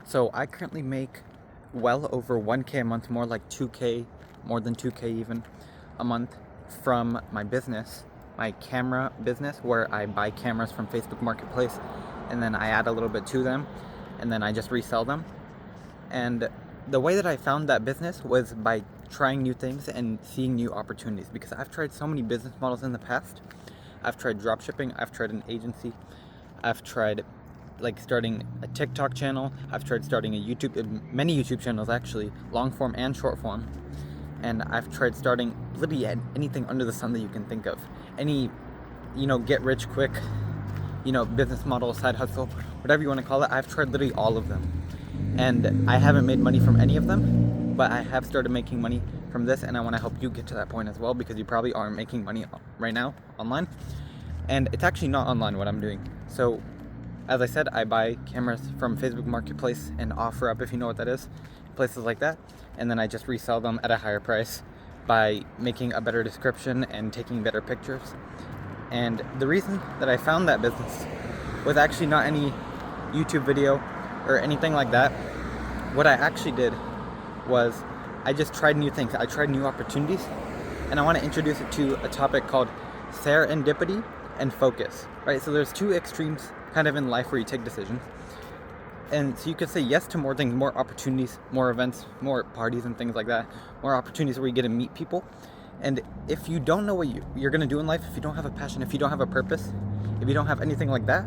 So I currently make well over 1K a month, more like 2K, more than 2K even a month from my business, my camera business, where I buy cameras from Facebook Marketplace and then I add a little bit to them and then I just resell them. And the way that I found that business was by trying new things and seeing new opportunities, because I've tried so many business models in the past. I've tried dropshipping, I've tried an agency, I've tried like starting a TikTok channel, I've tried starting many YouTube channels actually, long form and short form, and I've tried starting literally anything under the sun that you can think of. Any, get rich quick, business model, side hustle, whatever you want to call it. I've tried literally all of them. And I haven't made money from any of them, but I have started making money from this, and I want to help you get to that point as well, because you probably aren't making money right now online. And it's actually not online what I'm doing. So, as I said, I buy cameras from Facebook Marketplace and OfferUp, if you know what that is, places like that, and then I just resell them at a higher price by making a better description and taking better pictures. And the reason that I found that business was actually not any YouTube video or anything like that. What I actually did was I just tried new things. I tried new opportunities, and I want to introduce it to a topic called serendipity and focus, right? So there's two extremes kind of in life where you take decisions. And so you could say yes to more things, more opportunities, more events, more parties and things like that, more opportunities where you get to meet people. And if you don't know what you're going to do in life, if you don't have a passion, if you don't have a purpose, if you don't have anything like that,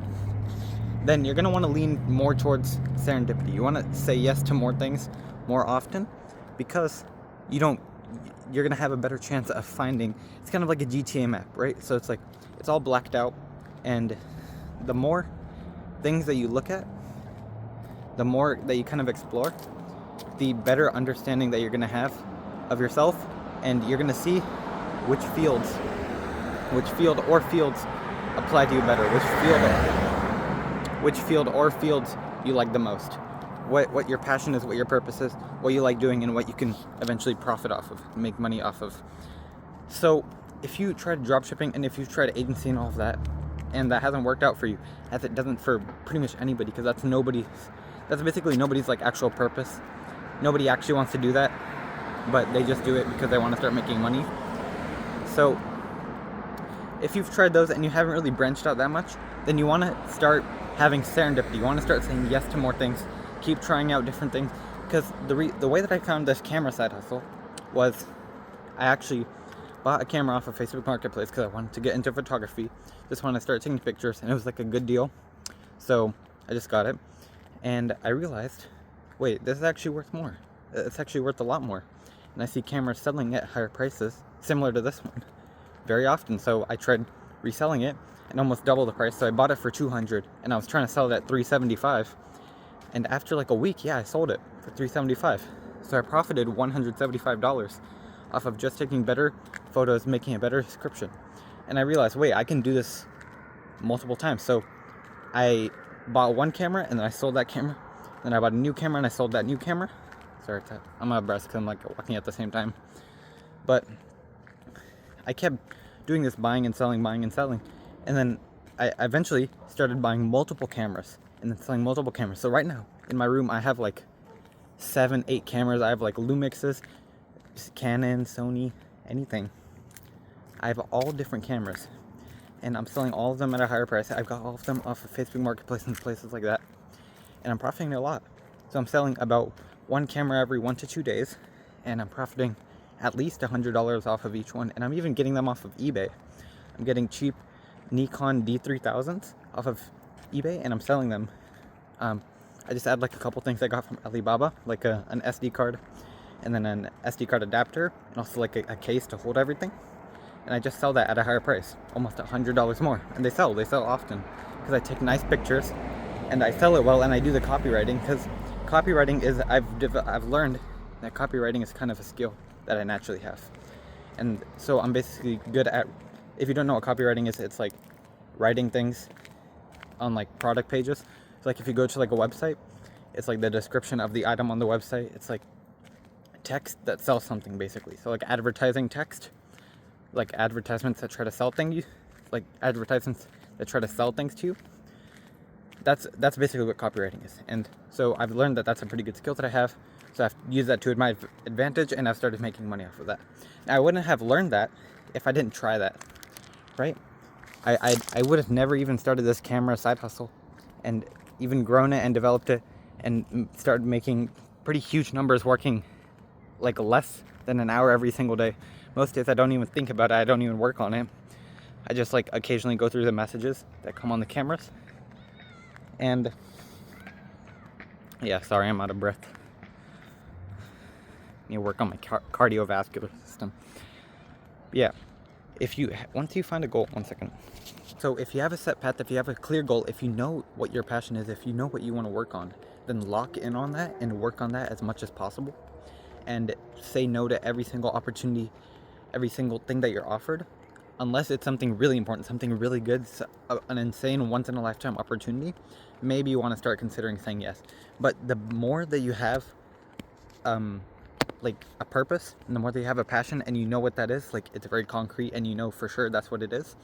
then you're going to want to lean more towards serendipity. You want to say yes to more things more often, because you're going to have a better chance of finding. It's kind of like a GTA map, right? So it's like it's all blacked out, and the more things that you look at, the more that you kind of explore, the better understanding that you're going to have of yourself, and you're going to see which field or fields apply to you better, which field or fields you like the most, what your passion is, what your purpose is, what you like doing, and what you can eventually profit off of, make money off of. So if you tried dropshipping and if you've tried agency and all of that, and that hasn't worked out for you, as it doesn't for pretty much anybody, because that's basically nobody's like actual purpose. Nobody actually wants to do that, but they just do it because they want to start making money. So if you've tried those and you haven't really branched out that much, then you want to start having serendipity. You want to start saying yes to more things, keep trying out different things. Because the way that I found this camera side hustle was I actually bought a camera off of Facebook Marketplace because I wanted to get into photography, just wanted to start taking pictures, and it was like a good deal. So I just got it, and I realized, wait, this is actually worth more. It's actually worth a lot more. And I see cameras selling at higher prices, similar to this one, very often. So I tried reselling it and almost double the price. So I bought it for $200, and I was trying to sell it at $375. And after like a week, I sold it for $375. So I profited $175 off of just taking better photos, making a better description. And I realized, wait, I can do this multiple times. So I bought one camera and then I sold that camera. Then I bought a new camera and I sold that new camera. Sorry, I'm out of breath because I'm like walking at the same time. But I kept doing this buying and selling. And then I eventually started buying multiple cameras and then selling multiple cameras. So right now in my room, I have like 7-8 cameras. I have like Lumixes, Canon, Sony, anything. I have all different cameras, and I'm selling all of them at a higher price. I've got all of them off of Facebook Marketplace and places like that, and I'm profiting a lot. So I'm selling about one camera every 1 to 2 days, and I'm profiting at least $100 off of each one. And I'm even getting them off of eBay. I'm getting cheap Nikon D3000s off of eBay, and I'm selling them. I just add like a couple things I got from Alibaba, like an SD card, and then an SD card adapter, and also like a case to hold everything. And I just sell that at a higher price, almost $100 more. And they sell often, because I take nice pictures, and I sell it well, and I do the copywriting, because copywriting is, I've learned that copywriting is kind of a skill that I naturally have. And so I'm basically good at, if you don't know what copywriting is, it's like writing things on like product pages. So like if you go to like a website, it's like the description of the item on the website. It's like text that sells something, basically. So like advertising text, like advertisements that try to sell things, like advertisements that try to sell things to you. that's basically what copywriting is. And so I've learned that that's a pretty good skill that I have. So I've used that to my advantage, and I've started making money off of that. Now, I wouldn't have learned that if I didn't try that, right? I would have never even started this camera side hustle and even grown it and developed it and started making pretty huge numbers working like less than an hour every single day. Most days I don't even think about it. I don't even work on it. I just like occasionally go through the messages that come on the cameras. And yeah, sorry, I'm out of breath. I need to work on my cardiovascular system. Yeah, once you find a goal, one second. So if you have a set path, if you have a clear goal, if you know what your passion is, if you know what you want to work on, then lock in on that and work on that as much as possible. And say no to every single opportunity, every single thing that you're offered, unless it's something really important, something really good, an insane once-in-a-lifetime opportunity. Maybe you want to start considering saying yes. But the more that you have like a purpose, and the more that you have a passion and you know what that is, like it's very concrete and you know for sure that's what it is,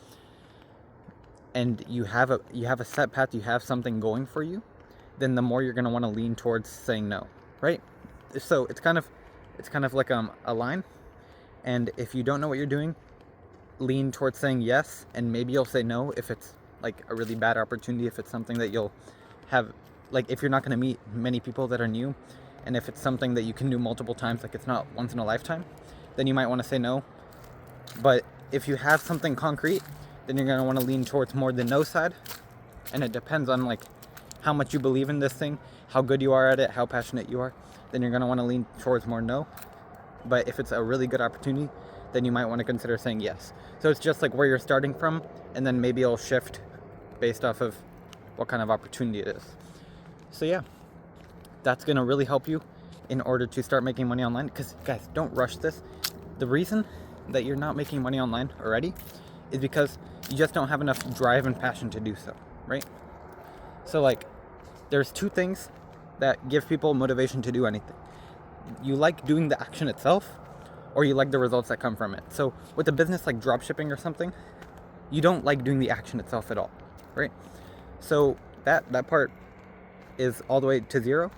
and you have a set path, you have something going for you, then the more you're going to want to lean towards saying no, right? So it's kind of like a line, and if you don't know what you're doing, lean towards saying yes, and maybe you'll say no if it's like a really bad opportunity, if it's something that you'll have, like if you're not going to meet many people that are new, and if it's something that you can do multiple times, like it's not once in a lifetime, then you might want to say no. But if you have something concrete, then you're going to want to lean towards more the no side, and it depends on like how much you believe in this thing, how good you are at it, how passionate you are, then you're going to want to lean towards more no. But if it's a really good opportunity, then you might want to consider saying yes. So it's just like where you're starting from, and then maybe it'll shift based off of what kind of opportunity it is. So yeah, that's going to really help you in order to start making money online. Because guys, don't rush this. The reason that you're not making money online already is because you just don't have enough drive and passion to do so, right? So like, there's two things that give people motivation to do anything. You like doing the action itself, or you like the results that come from it. So with a business like dropshipping or something, you don't like doing the action itself at all, right? So that part is all the way to zero,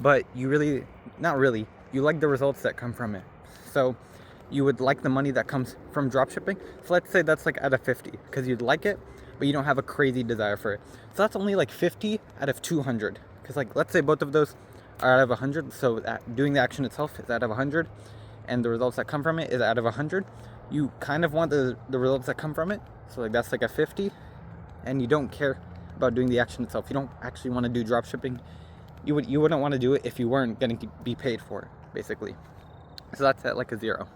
but you really, not really, you like the results that come from it. So you would like the money that comes from dropshipping. So let's say that's like out of 50, because you'd like it, but you don't have a crazy desire for it. So that's only like 50 out of 200. Because like, let's say both of those are out of 100. So doing the action itself is out of 100, and the results that come from it is out of 100. You kind of want the results that come from it. So like that's like a 50, and you don't care about doing the action itself. You don't actually want to do dropshipping. You wouldn't want to do it if you weren't getting to be paid for it, basically. So that's at like a 0.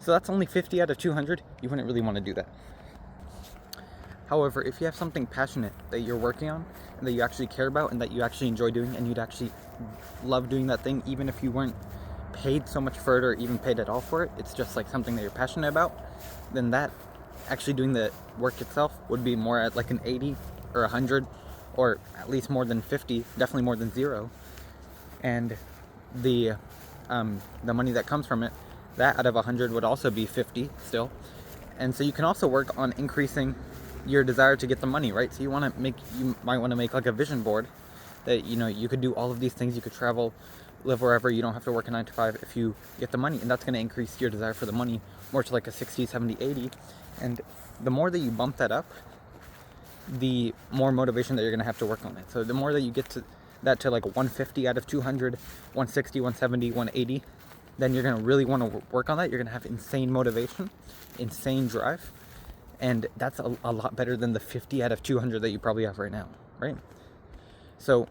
So that's only 50 out of 200. You wouldn't really want to do that. However, if you have something passionate that you're working on and that you actually care about and that you actually enjoy doing, and you'd actually love doing that thing, even if you weren't paid so much for it or even paid at all for it, it's just like something that you're passionate about, then that actually doing the work itself would be more at like an 80 or 100, or at least more than 50, definitely more than 0. And the money that comes from it, that out of 100 would also be 50 still. And so you can also work on increasing your desire to get the money, right? So you might want to make like a vision board that, you know, you could do all of these things, you could travel, live wherever, you don't have to work a 9 to 5 if you get the money, and that's going to increase your desire for the money more to like a 60, 70, 80. And the more that you bump that up, the more motivation that you're going to have to work on it. So the more that you get to that to like 150 out of 200, 160, 170, 180, then you're going to really want to work on that. You're going to have insane motivation, insane drive, and that's a lot better than the 50 out of 200 that you probably have right now, right? So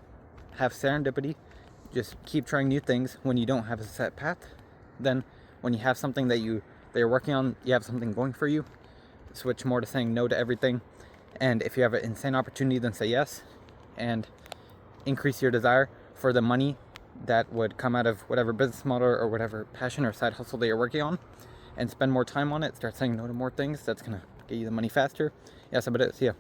have serendipity, just keep trying new things. When you don't have a set path, then when you have something that you're working on, you have something going for you, switch more to saying no to everything. And if you have an insane opportunity, then say yes, and increase your desire for the money that would come out of whatever business model or whatever passion or side hustle that you're working on, and spend more time on it. Start saying no to more things. That's gonna get you the money faster. Yeah, so but see ya.